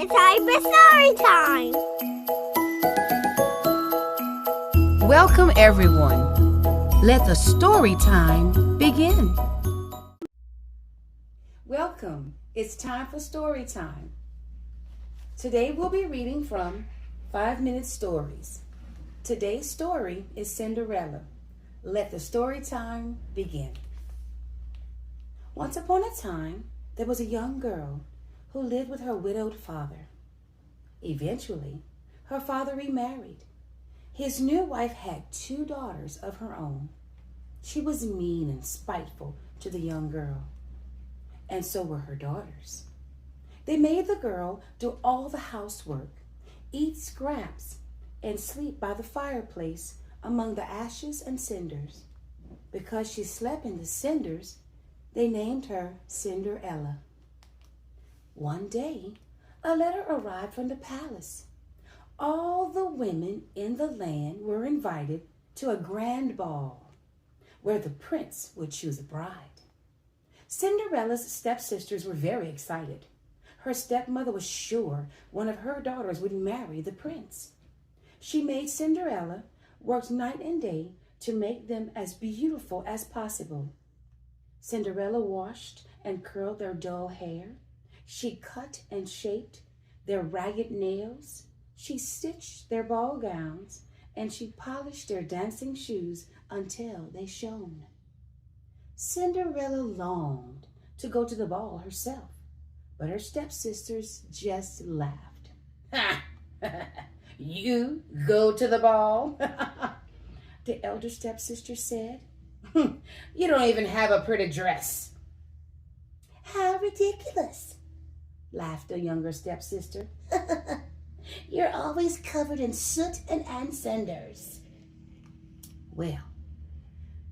time for story time. Welcome, everyone. Let the story time begin. Welcome. It's time for story time. Today we'll be reading from 5-Minute Stories. Today's story is Cinderella. Let the story time begin. Once upon a time, there was a young girl who lived with her widowed father. Eventually, her father remarried. His new wife had 2 daughters of her own. She was mean and spiteful to the young girl, and so were her daughters. They made the girl do all the housework, eat scraps, and sleep by the fireplace among the ashes and cinders. Because she slept in the cinders, they named her Cinderella. One day, a letter arrived from the palace. All the women in the land were invited to a grand ball where the prince would choose a bride. Cinderella's stepsisters were very excited. Her stepmother was sure one of her daughters would marry the prince. She made Cinderella work night and day to make them as beautiful as possible. Cinderella washed and curled their dull hair. She cut and shaped their ragged nails. She stitched their ball gowns, and she polished their dancing shoes until they shone. Cinderella longed to go to the ball herself, but her stepsisters just laughed. "Ha! You go to the ball?" The elder stepsister said. "You don't even have a pretty dress." "How ridiculous," laughed the younger stepsister. "You're always covered in soot and cinders." Well,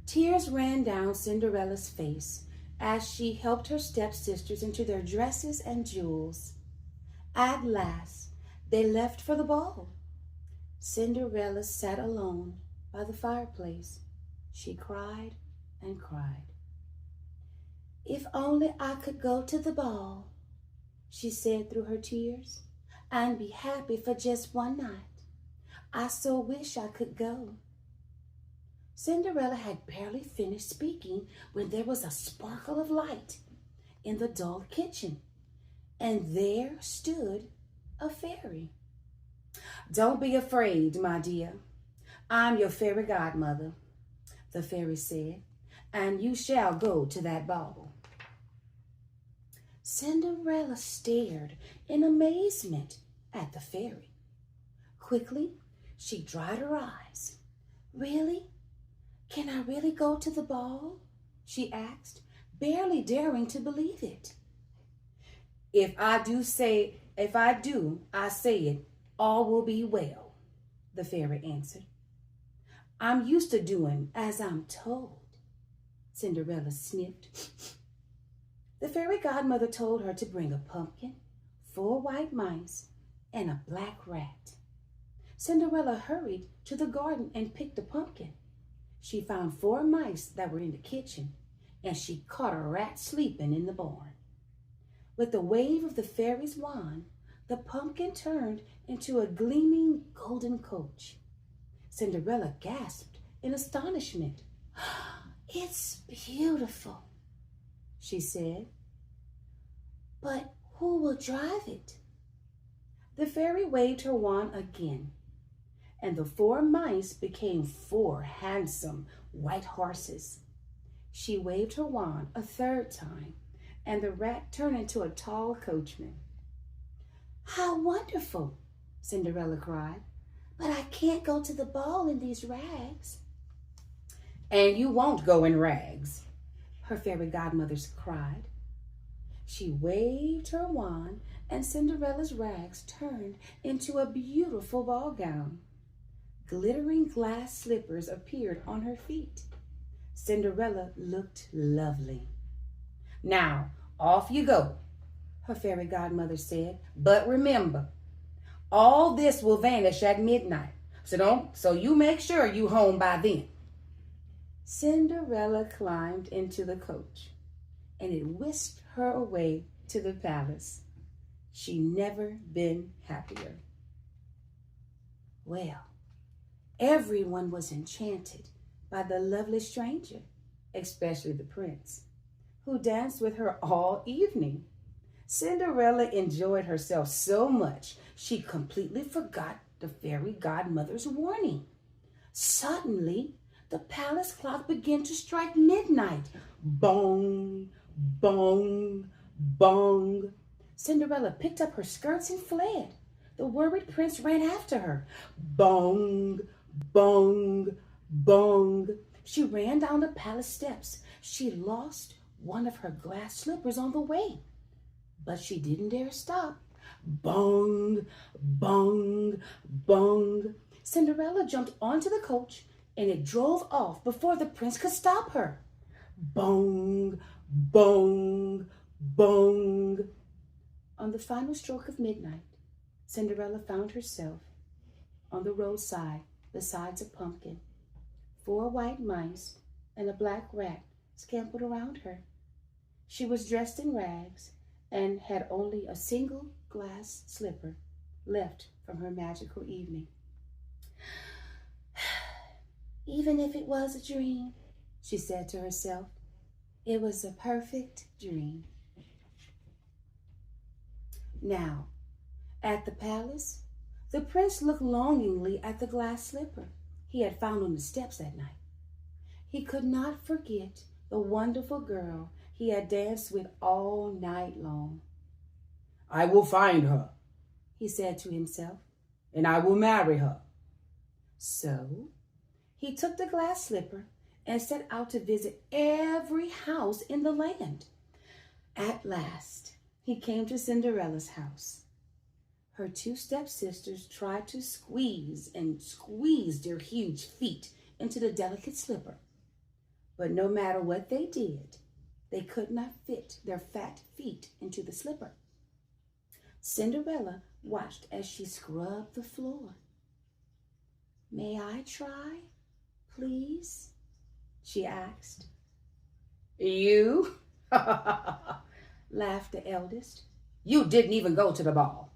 tears ran down Cinderella's face as she helped her stepsisters into their dresses and jewels. At last, they left for the ball. Cinderella sat alone by the fireplace. She cried and cried. "If only I could go to the ball," she said through her tears, "and be happy for just one night. I so wish I could go." Cinderella had barely finished speaking when there was a sparkle of light in the dull kitchen, and there stood a fairy. "Don't be afraid, my dear. I'm your fairy godmother," the fairy said, "and you shall go to that ball." Cinderella stared in amazement at the fairy. Quickly, she dried her eyes. "Really? Can I really go to the ball?" she asked, barely daring to believe it. If I do, I say it, all will be well," the fairy answered. "I'm used to doing as I'm told," Cinderella sniffed. The fairy godmother told her to bring a pumpkin, 4 white mice, and a black rat. Cinderella hurried to the garden and picked a pumpkin. She found 4 mice that were in the kitchen, and she caught a rat sleeping in the barn. With the wave of the fairy's wand, the pumpkin turned into a gleaming golden coach. Cinderella gasped in astonishment. "It's beautiful," she said. "But who will drive it?" The fairy waved her wand again, and the 4 mice became 4 handsome white horses. She waved her wand a 3rd time, and the rat turned into a tall coachman. "How wonderful," Cinderella cried, "but I can't go to the ball in these rags." "And you won't go in rags," her fairy godmothers cried. She waved her wand, and Cinderella's rags turned into a beautiful ball gown. Glittering glass slippers appeared on her feet. Cinderella looked lovely. "Now, off you go," her fairy godmother said. "But remember, all this will vanish at midnight, so you make sure you home by then." Cinderella climbed into the coach, and it whisked her away to the palace. She never been happier. Well, everyone was enchanted by the lovely stranger, especially the prince, who danced with her all evening. Cinderella enjoyed herself so much she completely forgot the fairy godmother's warning. Suddenly, the palace clock began to strike midnight. Bong, bong, bong. Cinderella picked up her skirts and fled. The worried prince ran after her. Bong, bong, bong. She ran down the palace steps. She lost one of her glass slippers on the way, but she didn't dare stop. Bong, bong, bong. Cinderella jumped onto the coach and it drove off before the prince could stop her. Bong, bong, bong. On the final stroke of midnight, Cinderella found herself on the roadside beside a pumpkin. 4 white mice and a black rat scampered around her. She was dressed in rags and had only a single glass slipper left from her magical evening. Even if it was a dream, she said to herself, it was a perfect dream. Now, at the palace, the prince looked longingly at the glass slipper he had found on the steps that night. He could not forget the wonderful girl he had danced with all night long. I will find her, he said to himself, and I will marry her. So he took the glass slipper and set out to visit every house in the land. At last, he came to Cinderella's house. Her 2 stepsisters tried to squeeze their huge feet into the delicate slipper. But no matter what they did, they could not fit their fat feet into the slipper. Cinderella watched as she scrubbed the floor. May I try, please? She asked. You? Laughed the eldest. You didn't even go to the ball.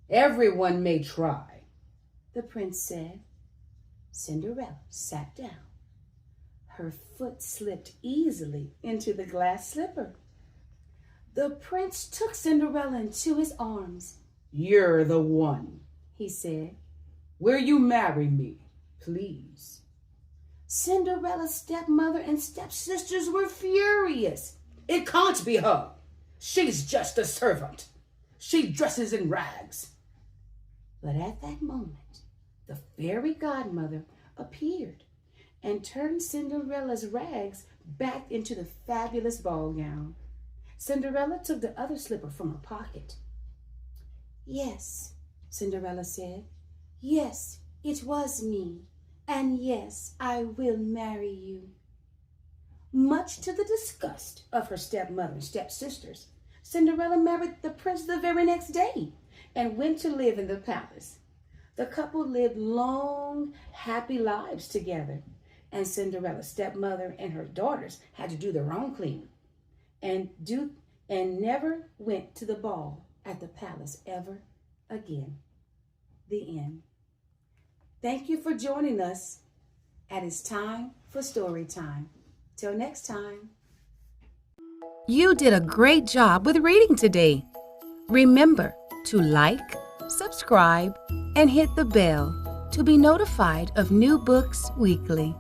Everyone may try, the prince said. Cinderella sat down. Her foot slipped easily into the glass slipper. The prince took Cinderella into his arms. You're the one, he said. Will you marry me, please? Cinderella's stepmother and stepsisters were furious. It can't be her. She's just a servant. She dresses in rags. But at that moment, the fairy godmother appeared and turned Cinderella's rags back into the fabulous ball gown. Cinderella took the other slipper from her pocket. Yes, Cinderella said. Yes, it was me. And yes, I will marry you. Much to the disgust of her stepmother and stepsisters, Cinderella married the prince the very next day and went to live in the palace. The couple lived long, happy lives together, and Cinderella's stepmother and her daughters had to do their own cleaning and never went to the ball at the palace ever again. The end. Thank you for joining us at It's Time for Story Time. Till next time. You did a great job with reading today. Remember to like, subscribe, and hit the bell to be notified of new books weekly.